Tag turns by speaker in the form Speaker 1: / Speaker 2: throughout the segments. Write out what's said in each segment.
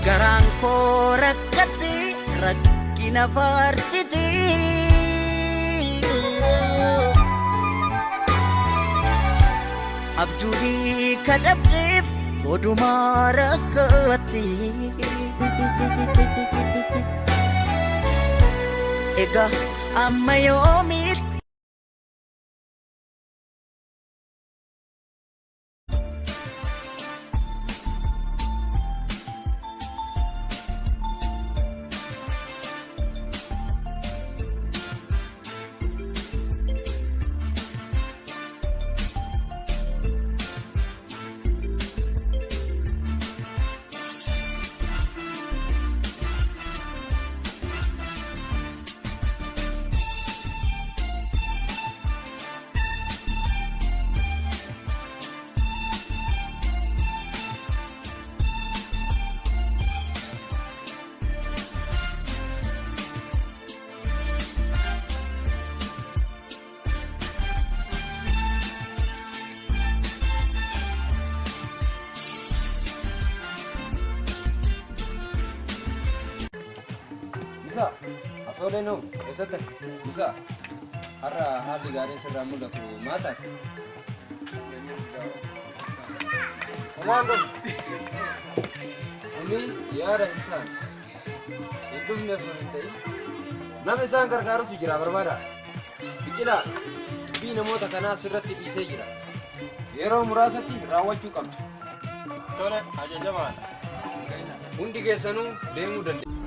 Speaker 1: Garaan koo rakkatti rakkina faarsiti. Abjuudii kadhabdeef odumaa rakkatti. Egaa amma yoomiitti
Speaker 2: bisa asoolee noo eessatti bisa har'a haalli gaariin sirraa mul'atu maata homaan kun kuni yaada hin taane hin dhufne osoo hin ta'in nama isaan gargaarutu jira barbaada biqilaa dubbii namoota kanaa sirratti dhiisee jira yeroo muraasatti raawwachuu qabdu.
Speaker 3: Tole ajajamaadha.
Speaker 2: Hundi keessanuu deemuu dandeenya.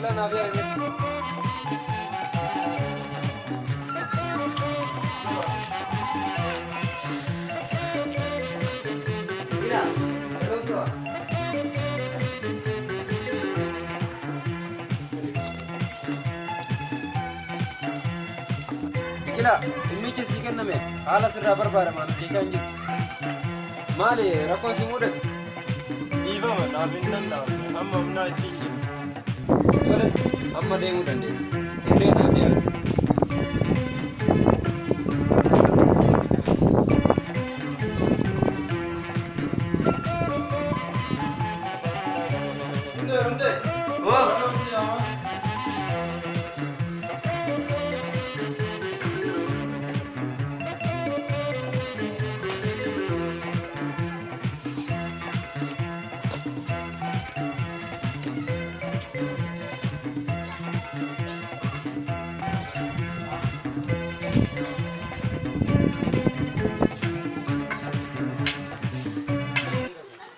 Speaker 2: biqilaa naaf yaa'e. Biqilaa, yeroo su'a. Biqilaa, dhimmichi sii kennameef haala sirraa barbaadamaan hojjechaa hin jirtu. Maali rakkoon si mudate?
Speaker 3: Dhiifama naaf hin danda'amne amma humnaa ittiin jiru.
Speaker 2: Tole, amma deemuu dandeenya. Hundee naaf yaa'e. Hundee.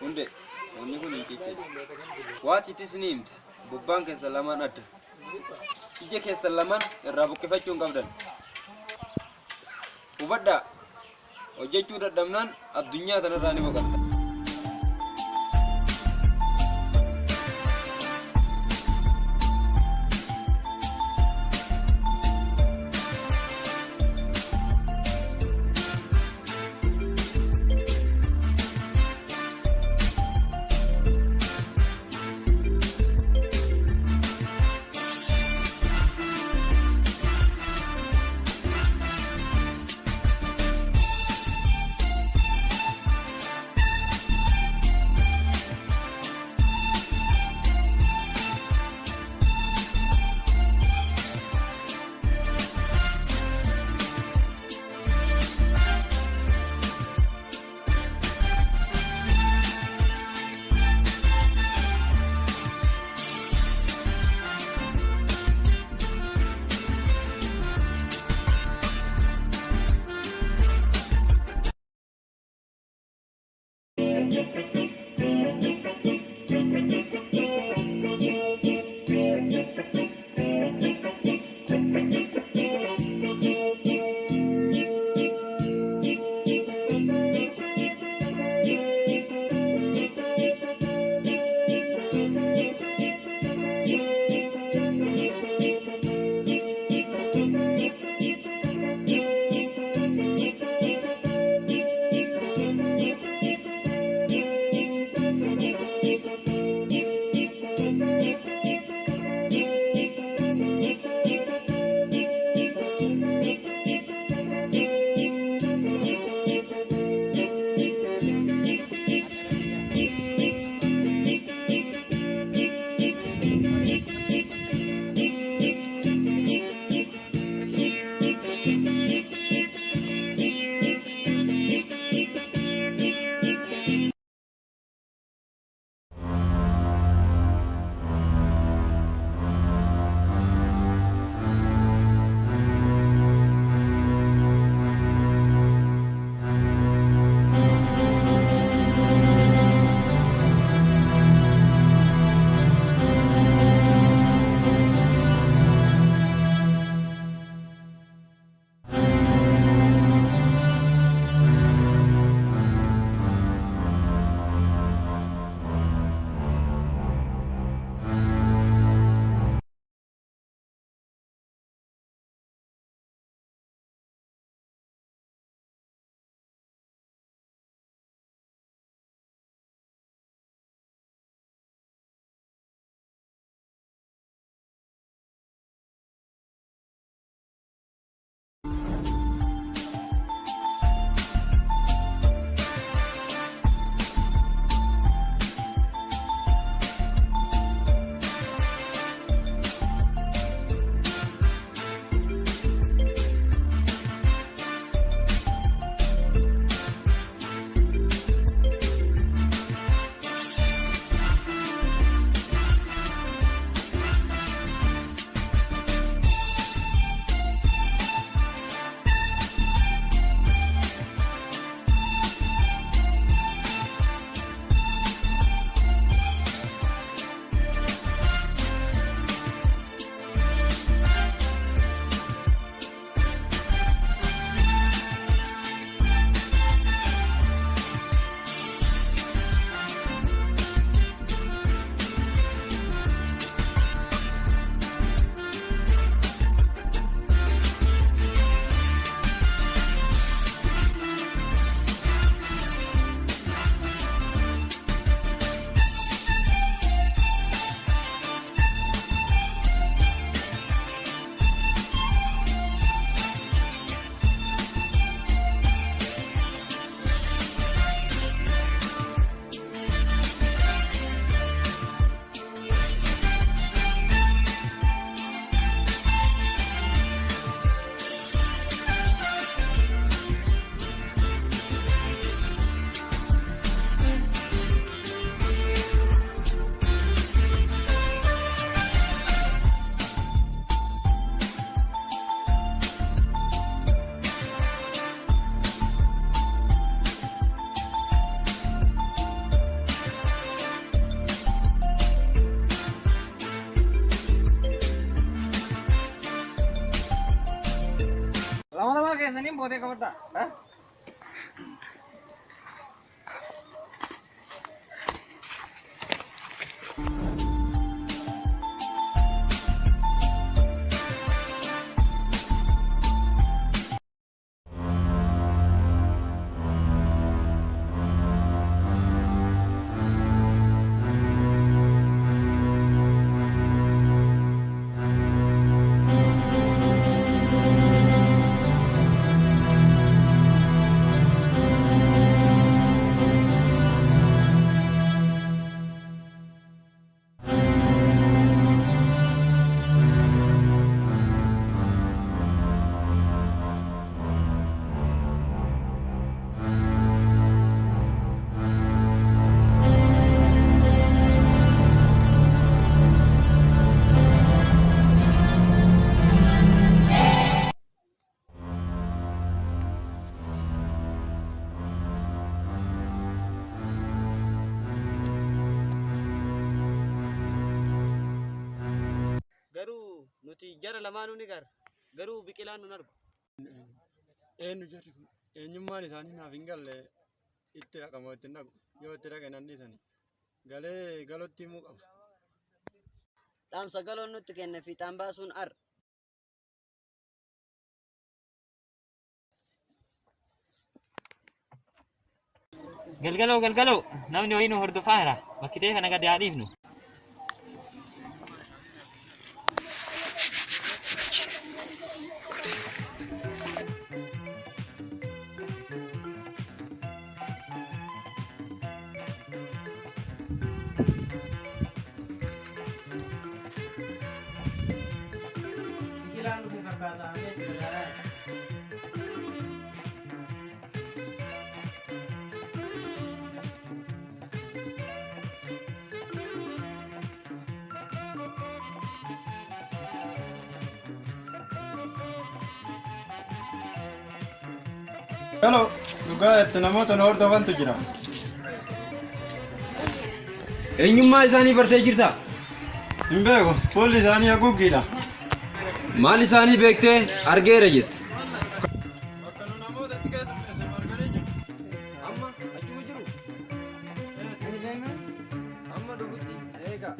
Speaker 2: Hundee, wanni kun hin ciitte. Waatiitis ni himta. Bobbaan keessan lamaan adda. Ija keessan lamaan irraa buqqifachuu hin qabdan. Hubadhaa, hojjechuu dadhabnaan addunyaa kanarraa ni boqotta. mote kabadda. Ha?
Speaker 4: Garuu nuti jara lamaanuu ni gara. Garuu biqilaan nun argu.
Speaker 3: Eenyu jarri kun eenyummaan isaanii naaf hin galle itti dhaqamoo itti hin dhaqu yoo itti dhaqe nan dhiisani galee galotti himuu qaba.
Speaker 5: Dhaamsa galoon nutti kenne fiixaan baasuun ar.
Speaker 6: Galgaloo namni wayii nu hordofaa jira bakkitee kana gadi haa dhiifnu.
Speaker 4: Biqilaan dhufe fakkaataa meetti gargaaraa.
Speaker 3: Galoo dhugaa itti namoota nu hordofantu jira.
Speaker 2: Eenyummaa isaanii bartee jirta?
Speaker 3: Hin beeku fuulli isaanii haguuggiidha.
Speaker 2: Maal isaanii beektee argeera jette?
Speaker 3: Bakka nu namoota itti keessummeessan arganii jiru.
Speaker 2: Amma achuma jiru? Amma dhufutti eega.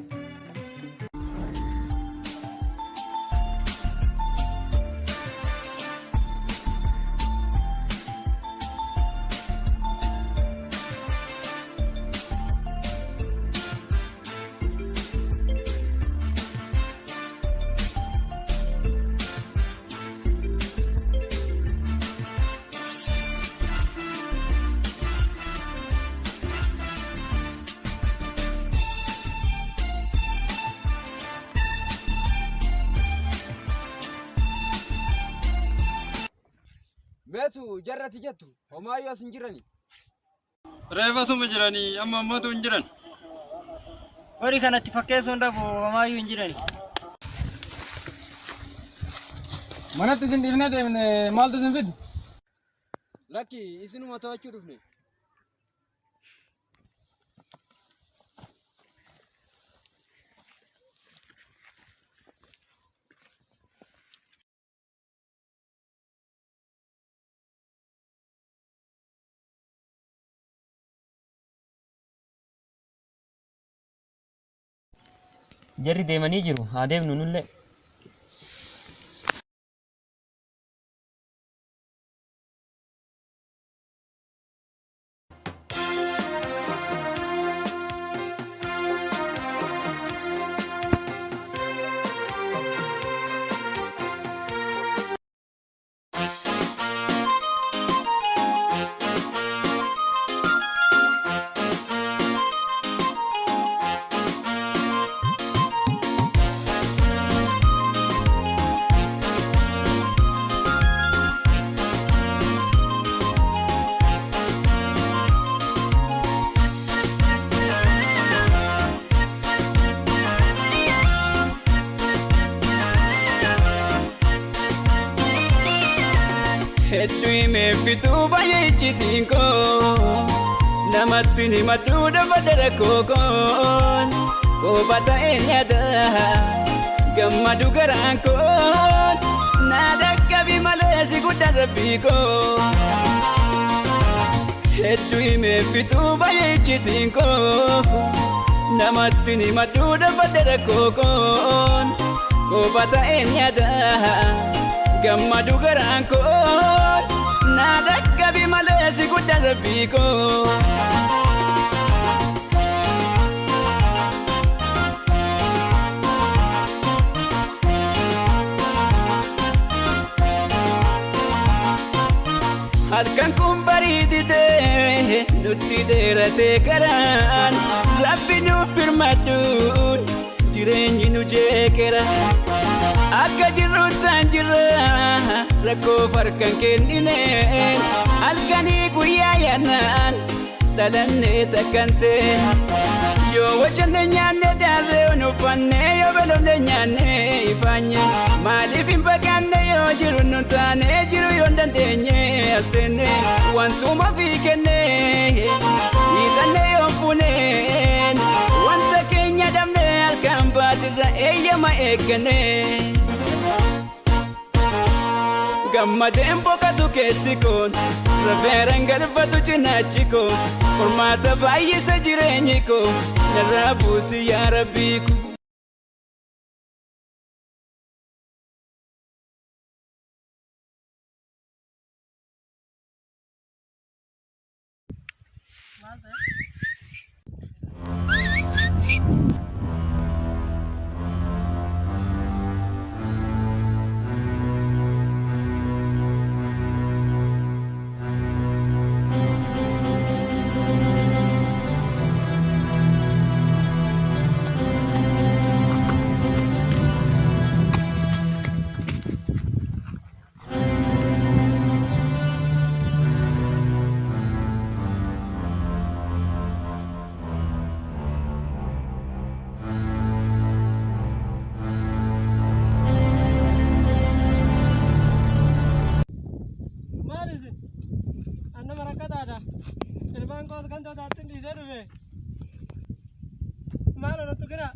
Speaker 2: Beetu jarrati jettu homaayyuu as hin jirani.
Speaker 3: Reeffasuma jiranii amma ammatu hin jiran.
Speaker 5: Horii kanatti fakkeessuun dhabu homaayyuu hin jirani.
Speaker 7: Manatti isin dhiifnee deemne maaltu isin fide?
Speaker 2: Lakki isinuma to'achuu dhufne.
Speaker 6: Jarri deemanii jiru haa deemnu nullee.
Speaker 8: Hedduu meeffituu baay'ee icciitiinkoo namatti ni madduu dabadara kookoon kooba ta'ee nyaata gammadu garaan koon na dhaqqabi malee si guddaa rabbii koo. Hedduu himee fituu baay'ee icciitiin koo. Namatti ni madduudha baddara kookoon. Kopha ta'een nyaata gammadu garaan koo. Na dhaqqabi malee si guddaa rabbii koo. Halkan kun bareeditee nutti dheeratee karaan rabbi nuuf birmadduun jireenyi nu jeeqera akka jirruuttaan jirra rakkoof harkan kennineen halkanii guyyaa yaannaan dhalannee takkantee yoo wajjanne nyaanne daarree on uffannee yoo beelofne nyaanne ifaanye maaliif hin baqanne yoo jiru nun taane jiru yoo hin dandeenye aseenne wantuma fi kenne hiixanne yoo funeen wanta keenya dhabne halkan baatirra eeyyama eeggane gammadeen boqatu keessi koon rafeeran galfatu cinaachi koon qormaata baay'isa jireenyi koo narraa buusi yaa rabbii koo.
Speaker 3: Mana tu kena?